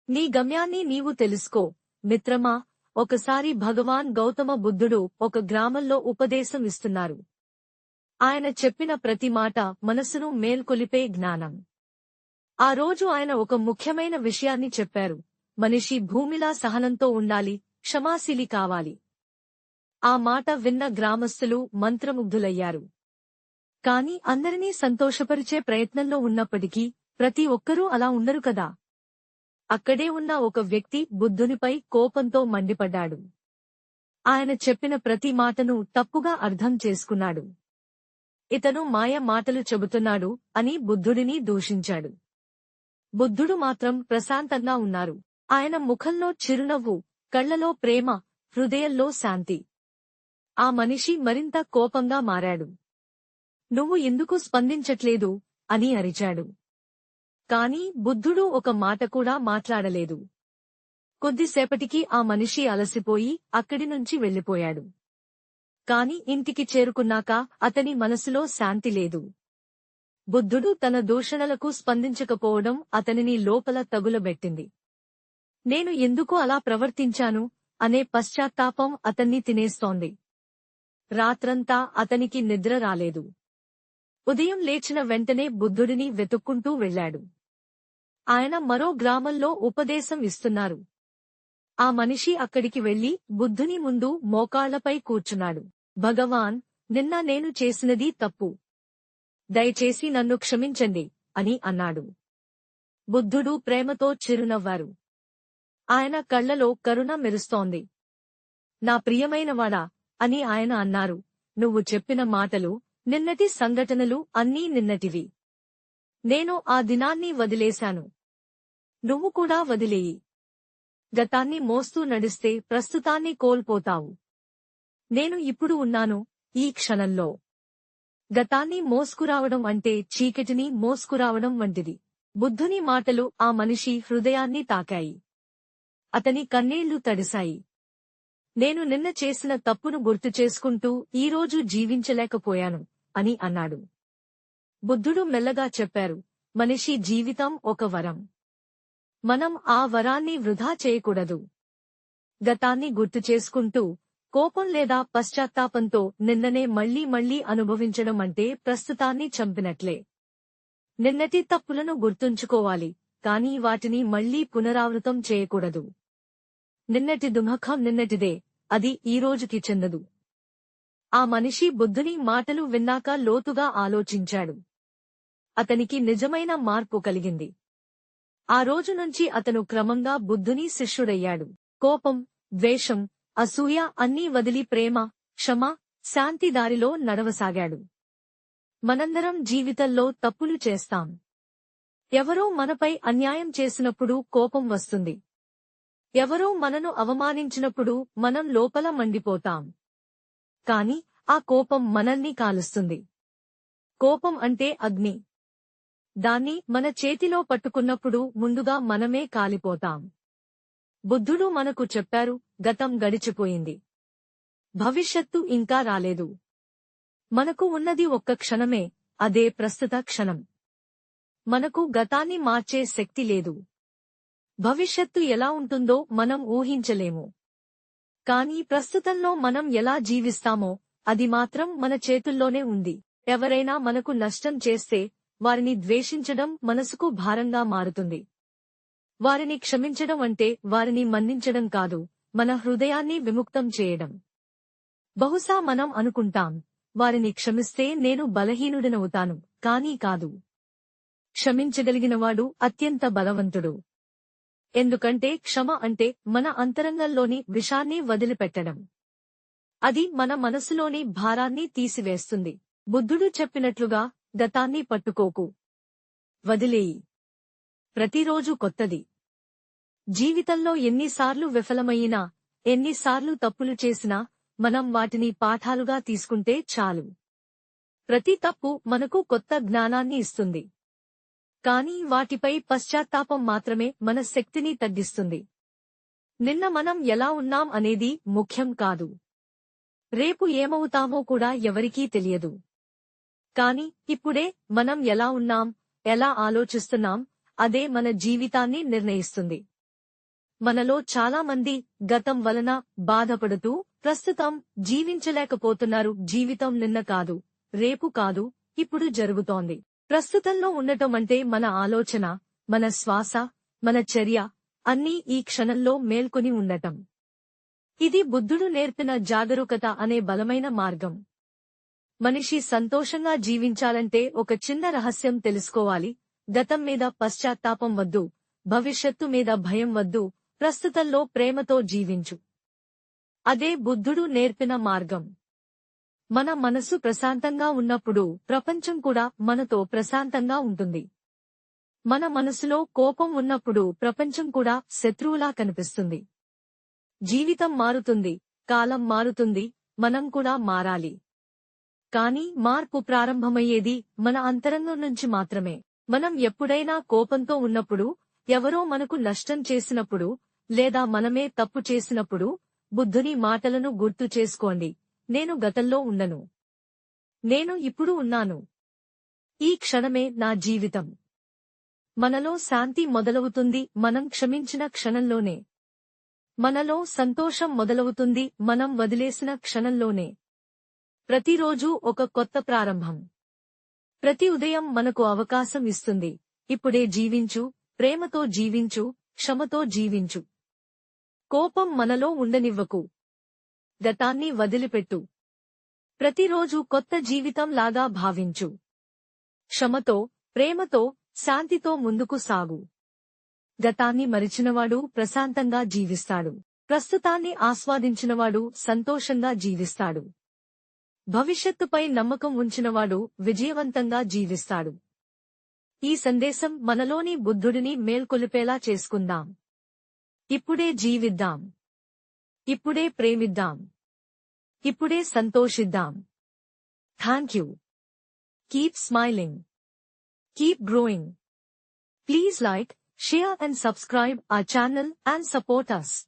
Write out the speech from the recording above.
నీ గమ్యాన్ని నీవు తెలుసుకో మిత్రమా. ఒకసారి భగవాన్ గౌతమ బుద్ధుడు ఒక గ్రామంలో ఉపదేశం ఇస్తున్నారు. ఆయన చెప్పిన ప్రతి మాట మనసును మేల్కొలిపే జ్ఞానం. ఆ రోజు ఆయన ఒక ముఖ్యమైన విషయాన్ని చెప్పారు. మనిషి భూమిలా సహనంతో ఉండాలి, క్షమాశీలి కావాలి. ఆ మాట విన్న గ్రామస్తులు మంత్రముగ్ధులయ్యారు. కాని అందరినీ సంతోషపరిచే ప్రయత్నంలో ఉన్నప్పటికీ ప్రతి ఒక్కరూ అలా ఉండరు కదా. అక్కడే ఉన్న ఒక వ్యక్తి బుద్ధునిపై కోపంతో మండిపడ్డాడు. ఆయన చెప్పిన ప్రతి మాటను తప్పుగా అర్థం చేసుకున్నాడు. ఇతను మాయ మాటలు చెబుతున్నాడు అని బుద్ధుడిని దూషించాడు. బుద్ధుడు మాత్రం ప్రశాంతంగా ఉన్నారు. ఆయన ముఖంలో చిరునవ్వు, కళ్లలో ప్రేమ, హృదయంలో శాంతి. ఆ మనిషి మరింత కోపంగా మారాడు. నువ్వు ఎందుకు స్పందించట్లేదు అని అరిచాడు. కాని బుద్ధుడు ఒక మాట కూడా మాట్లాడలేదు. కొద్దిసేపటికి ఆ మనిషి అలసిపోయి అక్కడి నుంచి వెళ్లిపోయాడు. కాని ఇంటికి చేరుకున్నాక అతని మనసులో శాంతి లేదు. బుద్ధుడు తన దూషణలకు స్పందించకపోవడం అతనిని లోపల తగులబెట్టింది. నేను ఎందుకు అలా ప్రవర్తించాను అనే పశ్చాత్తాపం అతన్ని తినేస్తోంది. రాత్రంతా అతనికి నిద్ర రాలేదు. ఉదయం లేచిన వెంటనే బుద్ధుడిని వెతుక్కుంటూ వెళ్లాడు. ఆయన మరో గ్రామంలో ఉపదేశం ఇస్తున్నారు. ఆ మనిషి అక్కడికి వెళ్లి బుద్ధుని ముందు మోకాళ్లపై కూర్చున్నాడు. భగవాన్, నిన్న నేను చేసినది తప్పు. దయచేసి నన్ను క్షమించండి అని అన్నాడు. బుద్ధుడు ప్రేమతో చిరునవ్వారు. ఆయన కళ్లలో కరుణ మెరుస్తోంది. నా ప్రియమైనవాడా అని ఆయన అన్నారు. నువ్వు చెప్పిన మాటలు, నిన్నటి సంఘటనలు అన్నీ నిన్నటివి. నేను ఆ దినాన్ని వదిలేశాను. నువ్వు కూడా వదిలేయి. గతాన్ని మోస్తూ నడిస్తే ప్రస్తుతాన్ని కోల్పోతావు. నేను ఇప్పుడు ఉన్నాను, ఈ క్షణంలో. గతాన్ని మోసుకురావడం అంటే చీకటిని మోసుకురావడం వంటిది. బుద్ధుని మాటలు ఆ మనిషి హృదయాన్ని తాకాయి. అతని కన్నీళ్లు తడిశాయి. నేను నిన్న చేసిన తప్పును గుర్తుచేసుకుంటూ ఈరోజు జీవించలేకపోయాను అని అన్నాడు. బుద్ధుడు మెల్లగా చెప్పారు, మనిషి జీవితం ఒక వరం. మనం ఆ వరాన్ని వృధా చేయకూడదు. గతాన్ని గుర్తుచేసుకుంటూ కోపం లేదా పశ్చాత్తాపంతో నిన్ననే మళ్లీ మళ్లీ అనుభవించడం అంటే ప్రస్తుతాన్ని చంపినట్లే. నిన్నటి తప్పులను గుర్తుంచుకోవాలి, కానీ వాటిని మళ్లీ పునరావృతం చేయకూడదు. నిన్నటి దుఃఖం నిన్నటిదే, అది ఈరోజుకి చెందదు. ఆ మనిషి బుద్ధుని మాటలు విన్నాక లోతుగా ఆలోచించాడు. అతనికి నిజమైన మార్పు కలిగింది. ఆ రోజు నుంచి అతను క్రమంగా బుద్ధుని శిష్యుడయ్యాడు. కోపం, ద్వేషం, అసూయ అన్నీ వదిలి ప్రేమ, క్షమ, శాంతి దారిలో నడవసాగాడు. మనందరం జీవితంలో తప్పులు చేస్తాం. ఎవరో మనపై అన్యాయం చేసినప్పుడు కోపం వస్తుంది. ఎవరో మనను అవమానించినప్పుడు మనం లోపల మండిపోతాం. కాని ఆ కోపం మనల్ని కాలుస్తుంది. కోపం అంటే అగ్ని. దాన్ని మన చేతిలో పట్టుకున్నప్పుడు ముందుగా మనమే కాలిపోతాం. బుద్ధుడు మనకు చెప్పారు, గతం గడిచిపోయింది. భవిష్యత్తు ఇంకా రాలేదు. మనకు ఉన్నది ఒక్క క్షణమే, అదే ప్రస్తుత క్షణం. మనకు గతాన్ని మార్చే శక్తి లేదు. భవిష్యత్తు ఎలా ఉంటుందో మనం ఊహించలేము. కానీ ప్రస్తుతంలో మనం ఎలా జీవిస్తామో అది మాత్రం మన చేతుల్లోనే ఉంది. ఎవరైనా మనకు నష్టం చేస్తే వారిని ద్వేషించడం మనసుకు భారంగా మారుతుంది. వారిని క్షమించడం అంటే వారిని మన్నించడం కాదు, మన హృదయాన్ని విముక్తం చేయడం. బహుశా మనం అనుకుంటాం, వారిని క్షమిస్తే నేను బలహీనుడినవుతాను, కానీ కాదు. క్షమించగలిగినవాడు అత్యంత బలవంతుడు. ఎందుకంటే క్షమ అంటే మన అంతరంగంలోని విషాన్ని వదిలిపెట్టడం. అది మన మనసులోని భారాన్ని తీసివేస్తుంది. బుద్ధుడు చెప్పినట్లుగా గతాన్ని పట్టుకోకు. వదిలేయి. ప్రతిరోజు కొత్తది. జీవితంలో ఎన్నిసార్లు విఫలమయ్యినా, ఎన్నిసార్లు తప్పులు చేసినా మనం వాటిని పాఠాలుగా తీసుకుంటే చాలు. ప్రతి తప్పు మనకు కొత్త జ్ఞానాన్ని ఇస్తుంది. కానీ వాటిపై పశ్చాత్తాపం మాత్రమే మన శక్తిని తగ్గిస్తుంది. నిన్న మనం ఎలా ఉన్నాం అనేది ముఖ్యం కాదు. రేపు ఏమవుతామో కూడా ఎవరికీ తెలియదు. కాని ఇప్పుడే మనం ఎలా ఉన్నాం, ఎలా ఆలోచిస్తున్నాం, అదే మన జీవితాన్ని నిర్ణయిస్తుంది. మనలో చాలా మంది గతం వలన బాధపడుతూ ప్రస్తుతం జీవించలేకపోతున్నారు. జీవితం నిన్న కాదు, రేపు కాదు, ఇప్పుడు జరుగుతోంది. ప్రస్తుతంలో ఉండటం అంటే మన ఆలోచన, మన శ్వాస, మన చర్య అన్నీ ఈ క్షణంలో మేల్కొని ఉండటం. ఇది బుద్ధుడు నేర్పిన జాగరూకత అనే బలమైన మార్గం. మనిషి సంతోషంగా జీవించాలంటే ఒక చిన్న రహస్యం తెలుసుకోవాలి. గతం మీద పశ్చాత్తాపం వద్దు, భవిష్యత్తు మీద భయం వద్దు, ప్రస్తుతంలో ప్రేమతో జీవించు. అదే బుద్ధుడు నేర్పిన మార్గం. మన మనసు ప్రశాంతంగా ఉన్నప్పుడు ప్రపంచం కూడా మనతో ప్రశాంతంగా ఉంటుంది. మన మనసులో కోపం ఉన్నప్పుడు ప్రపంచం కూడా శత్రువులా కనిపిస్తుంది. జీవితం మారుతుంది, కాలం మారుతుంది, మనం కూడా మారాలి. కానీ మార్పు ప్రారంభమయ్యేది మన అంతరంగం నుంచి మాత్రమే. మనం ఎప్పుడైనా కోపంతో ఉన్నప్పుడు, ఎవరో మనకు నష్టం చేసినప్పుడు, లేదా మనమే తప్పు చేసినప్పుడు బుద్ధుని మాటలను గుర్తు చేసుకోండి. నేను గతంలో ఉండను, నేను ఇప్పుడు ఉన్నాను. ఈ క్షణమే నా జీవితం. మనలో శాంతి మొదలవుతుంది మనం క్షమించిన క్షణంలోనే. మనలో సంతోషం మొదలవుతుంది మనం వదిలేసిన క్షణంలోనే. ప్రతిరోజూ ఒక కొత్త ప్రారంభం. ప్రతి ఉదయం మనకు అవకాశం ఇస్తుంది. ఇప్పుడే జీవించు, ప్రేమతో జీవించు, క్షమతో జీవించు. కోపం మనలో ఉండనివ్వకు. గతాన్ని వదిలిపెట్టు. ప్రతిరోజు కొత్త జీవితం లాగా భావించు. క్షమతో, ప్రేమతో, శాంతితో ముందుకు సాగు. గతాన్ని మరిచినవాడు ప్రశాంతంగా జీవిస్తాడు. ప్రస్తుతాన్ని ఆస్వాదించినవాడు సంతోషంగా జీవిస్తాడు. భవిష్యత్తుపై నమ్మకం ఉంచినవాడు విజయవంతంగా జీవిస్తాడు. ఈ సందేశం మనలోని బుద్ధుడిని మేల్కొలిపేలా చేసుకుందాం. ఇప్పుడే జీవిద్దాం. ఇప్పుడే ప్రేమిద్దాం. ఇప్పుడే సంతోషిద్దాం. Thank you. Keep smiling. Keep growing. Please like, share and subscribe our channel and support us.